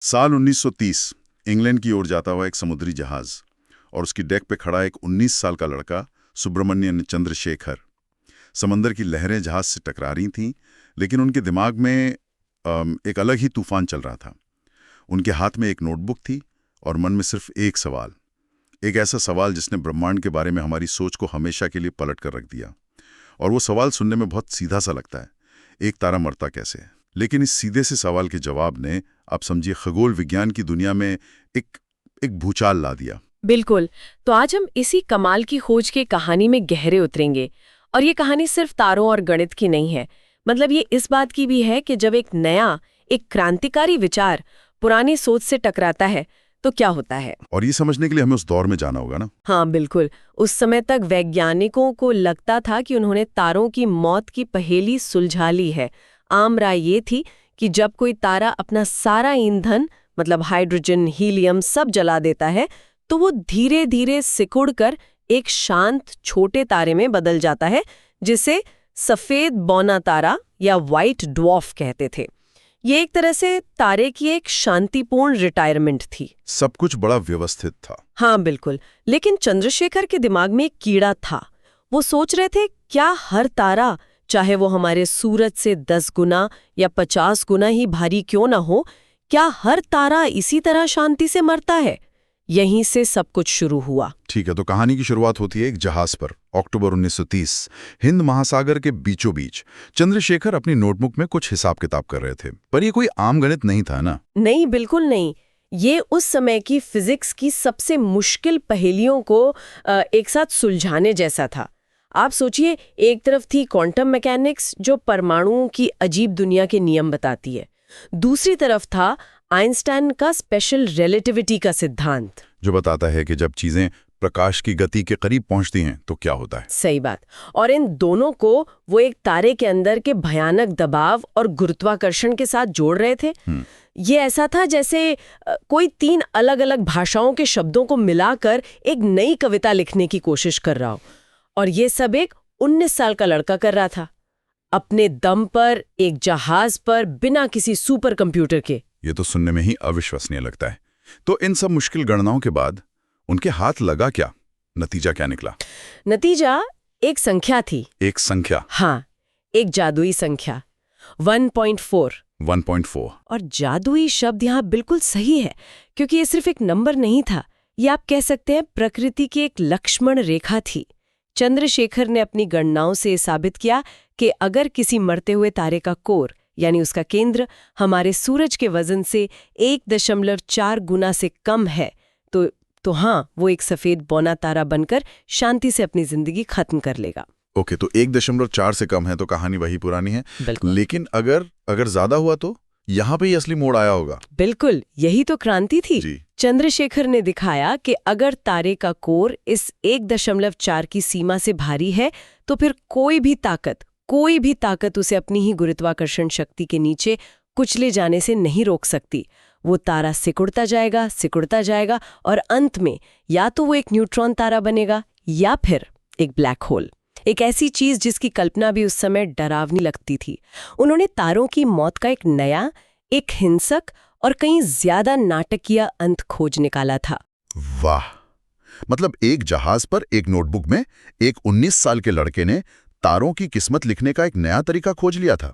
साल 1930 इंग्लैंड की ओर जाता हुआ एक समुद्री जहाज और उसकी डेक पे खड़ा एक 19 साल का लड़का सुब्रमण्यन चंद्रशेखर। समंदर की लहरें जहाज से टकरा रही थीं, लेकिन उनके दिमाग में एक अलग ही तूफान चल रहा था। उनके हाथ में एक नोटबुक थी और मन में सिर्फ एक सवाल, एक ऐसा सवाल जिसने ब्रह्मांड के बारे में हमारी सोच को हमेशा के लिए पलट कर रख दिया। और वो सवाल सुनने में बहुत सीधा सा लगता है, एक तारा मरता कैसे? लेकिन इस सीधे से सवाल के जवाब ने, आप समझिए, खगोल विज्ञान की दुनिया में एक भूचाल ला दिया। बिल्कुल। तो आज हम इसी कमाल की खोज की कहानी में गहरे उतरेंगे। और ये कहानी सिर्फ तारों और गणित की नहीं है, मतलब ये इस बात की भी है कि जब एक नया, एक क्रांतिकारी विचार पुरानी सोच से टकराता है तो क्या होता है। और ये समझने के लिए हमें उस दौर में जाना होगा ना। हाँ बिल्कुल। उस समय तक वैज्ञानिकों को लगता था कि उन्होंने तारों की मौत की पहेली सुलझा ली है। आम राय ये थी कि जब कोई तारा अपना सारा ईंधन, मतलब हाइड्रोजन, हीलियम सब जला देता है तो वो धीरे धीरे सिकुड़कर एक शांत छोटे तारे में बदल जाता है, जिसे सफेद बौना तारा या व्हाइट ड्वार्फ कहते थे। ये एक तरह से तारे की एक शांतिपूर्ण रिटायरमेंट थी। सब कुछ बड़ा व्यवस्थित था। हाँ बिल्कुल। लेकिन चंद्रशेखर के दिमाग में एक कीड़ा था। वो सोच रहे थे, क्या हर तारा, चाहे वो हमारे सूरज से 10 गुना या 50 गुना ही भारी क्यों ना हो, क्या हर तारा इसी तरह शांति से मरता है? यहीं से सब कुछ शुरू हुआ। ठीक है, तो कहानी की शुरुआत होती है एक जहाज पर। अक्टूबर 1930 हिंद महासागर के बीचों बीच चंद्रशेखर अपनी नोटबुक में कुछ हिसाब किताब कर रहे थे। पर ये कोई आम गणित नहीं था ना। नहीं, बिल्कुल नहीं। ये उस समय की फिजिक्स की सबसे मुश्किल पहेलियों को एक साथ सुलझाने जैसा था। आप सोचिए, एक तरफ थी क्वांटम मैकेनिक्स जो परमाणुओं की अजीब दुनिया के नियम बताती है, दूसरी तरफ था आइंस्टाइन का स्पेशल रिलेटिविटी का सिद्धांत, जो बताता है कि जब चीजें प्रकाश की गति के करीब पहुंचती हैं तो क्या होता है। सही बात। और इन दोनों को वो एक तारे के अंदर के भयानक दबाव और गुरुत्वाकर्षण के साथ जोड़ रहे थे। ये ऐसा था जैसे कोई 3 अलग अलग भाषाओं के शब्दों को मिलाकर एक नई कविता लिखने की कोशिश कर रहा हो। और ये सब एक 19 साल का लड़का कर रहा था, अपने दम पर, एक जहाज पर, बिना किसी सुपर कंप्यूटर के। ये तो सुनने में ही अविश्वसनीय लगता है। तो इन सब मुश्किल गणनाओं के बाद उनके हाथ लगा क्या? नतीजा क्या निकला? नतीजा एक संख्या थी। एक संख्या? हाँ, एक जादुई संख्या 1.4। 1.4। और जादुई शब्द यहाँ बिल्कुल सही है, क्योंकि ये सिर्फ एक नंबर नहीं था, ये आप कह सकते हैं प्रकृति की एक लक्ष्मण रेखा थी। चंद्रशेखर ने अपनी गणनाओं से साबित किया कि अगर किसी मरते हुए तारे का कोर, यानी उसका केंद्र, हमारे सूरज के वजन से 1.4 गुना से कम है तो हाँ, वो एक सफेद बौना तारा बनकर शांति से अपनी जिंदगी खत्म कर लेगा। ओके, तो 1.4 से कम है तो कहानी वही पुरानी है। लेकिन अगर ज्यादा हुआ तो यहाँ पे ही असली मोड़ आया होगा। बिल्कुल, यही तो क्रांति थी जी। चंद्रशेखर ने दिखाया कि अगर तारे का कोर इस 1.4 की सीमा से भारी है तो फिर कोई भी ताकत उसे अपनी ही गुरुत्वाकर्षण शक्ति के नीचे कुचले जाने से नहीं रोक सकती। वो तारा सिकुड़ता जाएगा और अंत में या तो वो एक न्यूट्रॉन तारा बनेगा या फिर एक ब्लैक होल, एक ऐसी चीज जिसकी कल्पना भी उस समय डरावनी लगती थी। उन्होंने तारों की मौत का एक नया, एक हिंसक और कहीं ज्यादा नाटकीय अंत खोज निकाला था। वाह! मतलब एक जहाज पर, एक नोटबुक में, एक 19 साल के लड़के ने तारों की किस्मत लिखने का एक नया तरीका खोज लिया था।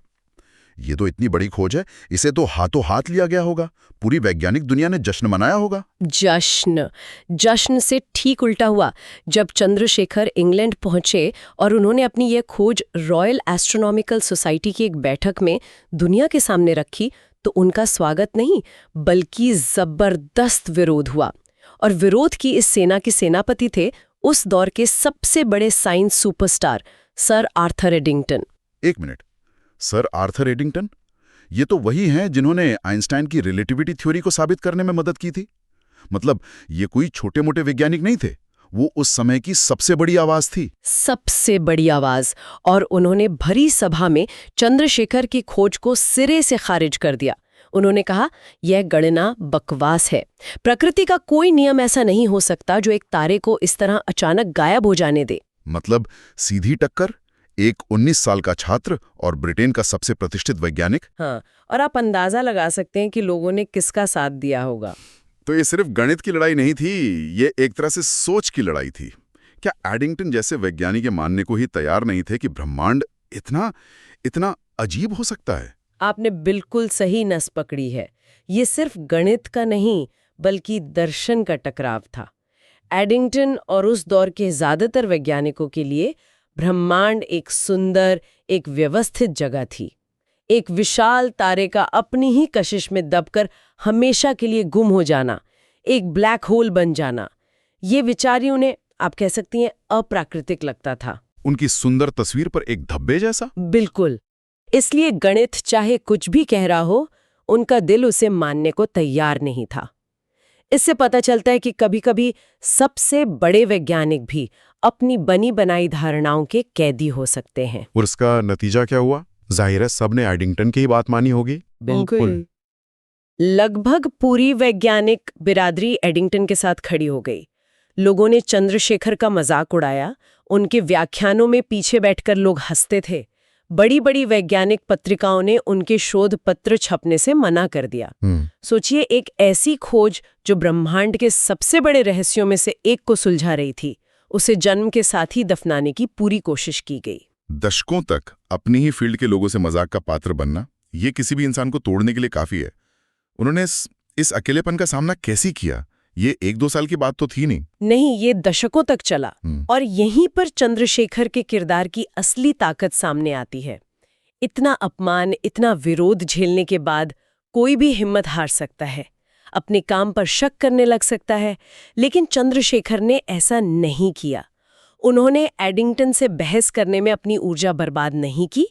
ये तो इतनी बड़ी खोज है, इसे तो हाथों हाथ लिया गया होगा। पूरी वैज्ञानिक दुनिया ने जश्न मनाया होगा। जश्न से ठीक उल्टा हुआ। जब चंद्रशेखर इंग्लैंड पहुंचे और उन्होंने अपनी यह खोज रॉयल एस्ट्रोनॉमिकल सोसाइटी की एक बैठक में दुनिया के सामने रखी तो उनका स्वागत नहीं बल्कि जबरदस्त विरोध हुआ। और विरोध की इस सेना के सेनापति थे उस दौर के सबसे बड़े science superstar sir Arthur Eddington. एक मिनट, सर आर्थर एडिंगटन? ये तो वही हैं जिन्होंने आइंस्टाइन की रिलेटिविटी थ्योरी को साबित करने में मदद की थी। मतलब ये कोई छोटे मोटे वैज्ञानिक नहीं थे, वो उस समय की सबसे बड़ी आवाज थी। सबसे बड़ी आवाज। और उन्होंने भरी सभा में चंद्रशेखर की खोज को सिरे से खारिज कर दिया। उन्होंने कहा, यह गणना बकवास है। प्रकृति का कोई नियम ऐसा नहीं हो सकता जो एक तारे को इस तरह अचानक गायब हो जाने दे। मतलब सीधी टक्कर, एक 19 साल का छात्र और ब्रिटेन का सबसे प्रतिष्ठित वैज्ञानिक। हाँ, और आप अंदाजा लगा सकते हैं कि लोगों ने किसका साथ दिया होगा। तो ये सिर्फ गणित की लड़ाई नहीं थी, ये एक तरह से सोच की लड़ाई थी। क्या एडिंगटन जैसे वैज्ञानिक मानने को ही तैयार नहीं थे कि ब्रह्मांड इतना अजीब हो सकता है? आपने बिल्कुल सही नस पकड़ी है। ये सिर्फ गणित का नहीं बल्कि दर्शन का टकराव था। एडिंगटन और उस दौर के ज्यादातर वैज्ञानिकों के लिए ब्रह्मांड एक सुंदर, एक व्यवस्थित जगह थी। एक विशाल तारे का अपनी ही कशिश में दबकर हमेशा के लिए गुम हो जाना, एक ब्लैक होल बन जाना, ये विचार उन्हें, आप कह सकती हैं, अप्राकृतिक लगता था। उनकी सुंदर तस्वीर पर एक धब्बे जैसा। बिल्कुल। इसलिए गणित चाहे कुछ भी कह रहा हो, उनका दिल उसे मानने को तैयार नहीं था। इससे पता चलता है कि कभी-कभी सबसे बड़े वैज्ञानिक भी अपनी बनी बनाई धारणाओं के कैदी हो सकते हैं। और इसका नतीजा क्या हुआ? जाहिर है सबने एडिंगटन की ही बात मानी होगी। बिल्कुल। लगभग पूरी वैज्ञानिक बिरादरी एडिंगटन के साथ खड़ी हो गई। लोगों ने चंद्रशेखर का मजाक उड़ाया, उनके व्याख्यानों में पीछे बैठकर लोग हंसते थे। बड़ी बड़ी वैज्ञानिक पत्रिकाओं ने उनके शोध पत्र छपने से मना कर दिया। सोचिए, एक ऐसी खोज जो ब्रह्मांड के सबसे बड़े रहस्यों में से एक को सुलझा रही थी, उसे जन्म के साथ ही दफनाने की पूरी कोशिश की गई। दशकों तक अपनी ही फील्ड के लोगों से मजाक का पात्र बनना, ये किसी भी इंसान को तोड़ने के लिए काफी है। उन्होंने इस अकेलेपन का सामना कैसे किया? ये 1-2 साल की बात तो थी नहीं, ये दशकों तक चला। और यहीं पर चंद्रशेखर के किरदार की असली ताकत सामने आती है। इतना अपमान, इतना विरोध झेलने के बाद कोई भी हिम्मत हार सकता है, अपने काम पर शक करने लग सकता है, लेकिन चंद्रशेखर ने ऐसा नहीं किया। उन्होंने एडिंगटन से बहस करने में अपनी ऊर्जा बर्बाद नहीं की।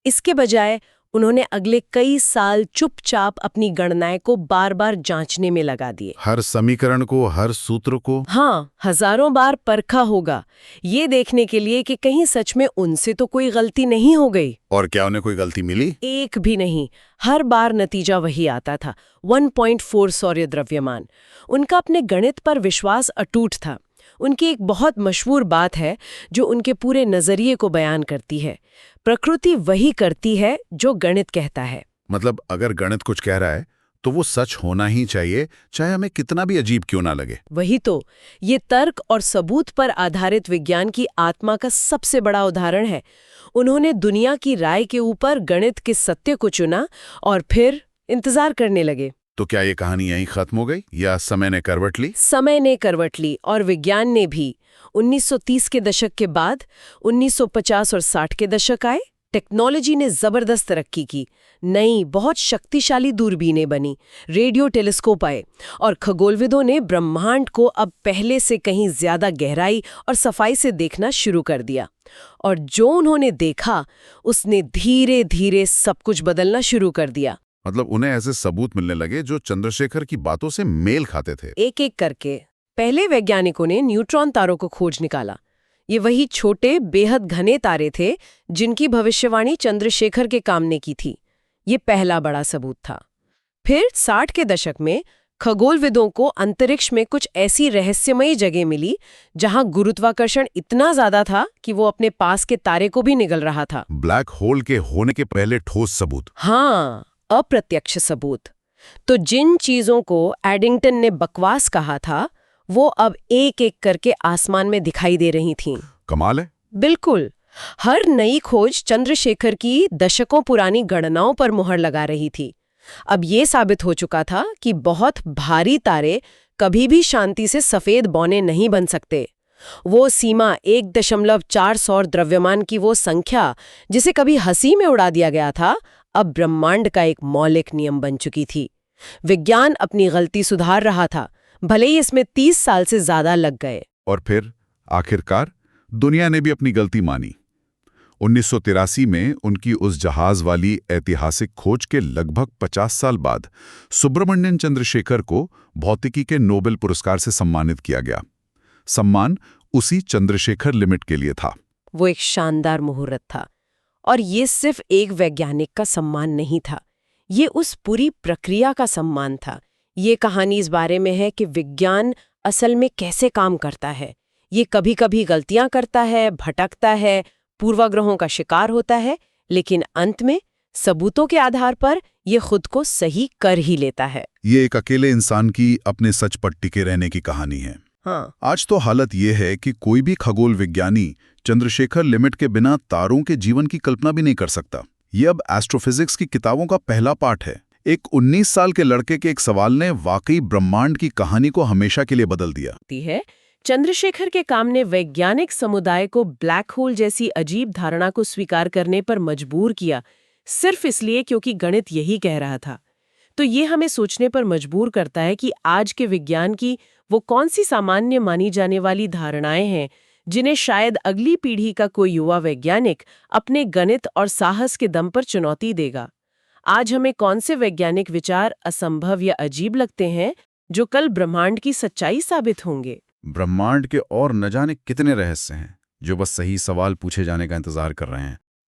इसके बजाय उन्होंने अगले कई साल चुपचाप अपनी गणनाएं को बार-बार जांचने में लगा दिए। हर समीकरण को, हर सूत्र को। हाँ, हजारों बार परखा होगा, ये देखने के लिए कि कहीं सच में उनसे तो कोई गलती नहीं हो गई। और क्या उन्हें कोई गलती मिली? एक भी नहीं। हर बार नतीजा वही आता था, 1.4 सौर्य द्रव्यमान। उनका अपने गणित पर विश्वास अटूट था। उनकी एक बहुत मशहूर बात है जो उनके पूरे नजरिए को बयान करती है। प्रकृति वही करती है जो गणित कहता है। मतलब अगर गणित कुछ कह रहा है तो वो सच होना ही चाहिए, चाहे हमें कितना भी अजीब क्यों ना लगे। वही तो, ये तर्क और सबूत पर आधारित विज्ञान की आत्मा का सबसे बड़ा उदाहरण है। उन्होंने दुनिया की राय के ऊपर गणित के सत्य को चुना और फिर इंतजार करने लगे। तो क्या ये कहानी यहीं खत्म हो गई या समय ने करवट ली? समय ने करवट ली और विज्ञान ने भी। 1930 के दशक के बाद 1950 और 60 के दशक आए। टेक्नोलॉजी ने जबरदस्त तरक्की की। नई बहुत शक्तिशाली दूरबीनें बनी, रेडियो टेलीस्कोप आए और खगोलविदों ने ब्रह्मांड को अब पहले से कहीं ज्यादा गहराई और सफाई से देखना शुरू कर दिया। और जो उन्होंने देखा उसने धीरे धीरे सब कुछ बदलना शुरू कर दिया। मतलब उन्हें ऐसे सबूत मिलने लगे जो चंद्रशेखर की बातों से मेल खाते थे। एक एक करके। पहले वैज्ञानिकों ने न्यूट्रॉन तारों को खोज निकाला। ये वही छोटे बेहद घने तारे थे जिनकी भविष्यवाणी चंद्रशेखर के काम ने की थी। ये पहला बड़ा सबूत था। फिर 60 के दशक में खगोलविदों को अंतरिक्ष में कुछ ऐसी रहस्यमयी जगह मिली जहां गुरुत्वाकर्षण इतना ज्यादा था कि वो अपने पास के तारे को भी निगल रहा था। ब्लैक होल के होने के पहले ठोस सबूत। हाँ, अप्रत्यक्ष सबूत। तो जिन चीजों को एडिंगटन ने बकवास कहा था वो अब एक एक करके आसमान में दिखाई दे रही थीं। कमाल है। बिल्कुल। हर नई खोज चंद्रशेखर की दशकों पुरानी गणनाओं पर मुहर लगा रही थी। अब ये साबित हो चुका था कि बहुत भारी तारे कभी भी शांति से सफेद बौने नहीं बन सकते। वो सीमा 1.4 सौर द्रव्यमान की वो संख्या जिसे कभी हंसी में उड़ा दिया गया था, अब ब्रह्मांड का एक मौलिक नियम बन चुकी थी। विज्ञान अपनी गलती सुधार रहा था, भले ही इसमें 30 साल से ज्यादा लग गए। और फिर आखिरकार दुनिया ने भी अपनी गलती मानी। 1983 में उनकी उस जहाज वाली ऐतिहासिक खोज के लगभग 50 साल बाद सुब्रमण्यन चंद्रशेखर को भौतिकी के नोबेल पुरस्कार से सम्मानित किया गया। सम्मान उसी चंद्रशेखर लिमिट के लिए था। वो एक शानदार मुहूर्त था। और ये सिर्फ एक वैज्ञानिक का सम्मान नहीं था, ये उस पूरी प्रक्रिया का सम्मान था। ये कहानी इस बारे में है कि विज्ञान असल में कैसे काम करता है। ये कभी-कभी गलतियां करता है, भटकता है, पूर्वाग्रहों का शिकार होता है, लेकिन अंत में सबूतों के आधार पर ये खुद को सही कर ही लेता है। ये एक अकेले इंसान की अपने सच पर टिके रहने की कहानी है। हाँ, आज तो हालत ये है कि कोई भी खगोल विज्ञानी चंद्रशेखर लिमिट के बिना तारों के जीवन की कल्पना भी नहीं कर सकता। ये अब एस्ट्रोफिजिक्स की किताबों का पहला पाठ है। एक 19 साल के लड़के के एक सवाल ने वाकई ब्रह्मांड की कहानी को हमेशा के लिए बदल दिया। है चंद्रशेखर के काम ने वैज्ञानिक समुदाय को ब्लैक होल जैसी अजीब धारणा को स्वीकार करने पर मजबूर किया, सिर्फ इसलिए क्योंकि गणित यही कह रहा था। तो ये हमें सोचने पर मजबूर करता है कि आज के विज्ञान की वो कौन सी सामान्य मानी जाने वाली धारणाएं हैं जिन्हें शायद अगली पीढ़ी का कोई युवा वैज्ञानिक अपने गणित और साहस के दम पर चुनौती देगा। आज हमें कौन से वैज्ञानिक विचार असंभव या अजीब लगते हैं जो कल ब्रह्मांड की सच्चाई साबित होंगे। ब्रह्मांड के और न जाने कितने रहस्य हैं जो बस सही सवाल पूछे जाने का इंतजार कर रहे हैं।